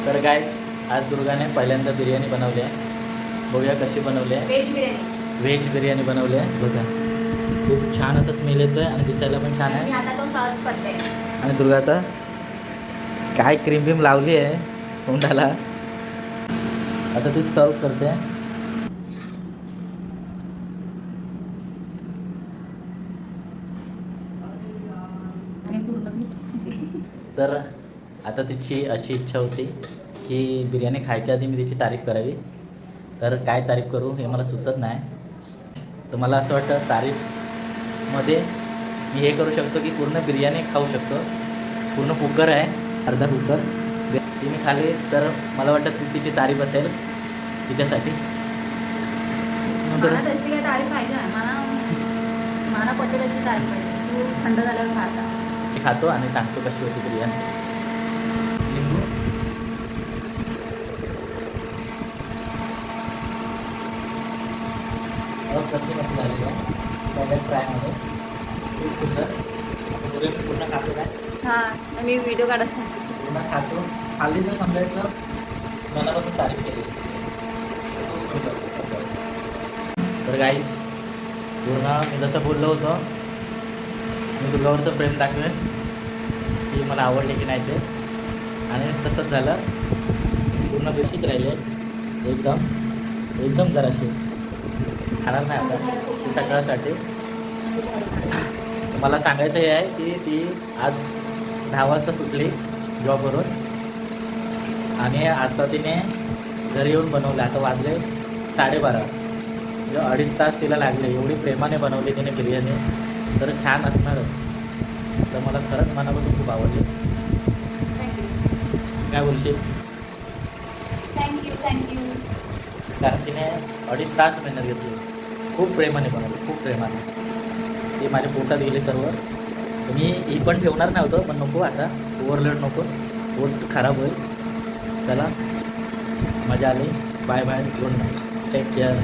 तर गाईज आज दुर्गाने पहिल्यांदा बिर्याणी बनवली आहे. बघूया कशी बनवली आहे. व्हेज बिर्याणी बनवली आहे. बघा खूप छान असं स्मेल येतोय आणि दिसायला पण छान आहे. आता तो सर्व करते. आणि दुर्गा आता काय क्रीम बीम लावली आहे तोंडाला, आता ती सर्व करते. तर आता तिची अशी इच्छा होती की बिर्याणी खायच्या आधी मी तिची तारीफ करावी. तर काय तारीफ करू हे मला सुचत नाही. तर मला असं वाटतं तारीफमध्ये मी हे करू शकतो की पूर्ण बिर्याणी खाऊ शकतो. पूर्ण कुकर आहे, अर्धा कुकर ती मी खाली. तर मला वाटतं तिची तारीफ असेल तिच्यासाठी. मला तसली काही तारीफ पाहिजे नाही. मला पटेल अशी तारीफ पाहिजे. तू थंड झाल्यावर खाता. ती खातो आणि सांगतो कशी होती बिर्याणी. लिंबू अप्रतिम अशी झालेली आहे पहिल्या फ्रायमध्ये. खूप सुंदर. पूर्ण खातो काय हां मी व्हिडिओ काढत नाही. पूर्ण खातो. खाल्ली तर समजायचं मनापासून तारीफ केली. तर गाईज पूर्ण मी जसं बोललो होतो मी दुर्गावरचं प्रेम दाखवेन की मला आवडले की नाही ते. आणि तसंच झालं. पूर्ण बेशीच राहिले एकदम जराशी खाणार नाही आता सकाळसाठी. मला सांगायचं हे आहे की ती आज 10 वाजता सुटली जॉबवरून आणि आता तिने घरी येऊन बनवलं. आता वाजले 12:30. म्हणजे 2.5 तास तिला लागले. एवढी प्रेमाने बनवली तिने बिर्याणी. तर छान असणारच. तर मला खरंच मनापासून खूप आवडली. काय बोलशील? थँक्यू. कारण तिने 2.5 तास मेहनत घेतली. खूप प्रेमाने बनवली, खूप प्रेमाने. ती माझ्या पोटात गेली सर्व. मी ही पण ठेवणार नव्हतं पण नको आता ओव्हरलोड नको, पोट खराब होईल. चला मजा आली. Bye bye. Good night. Take care.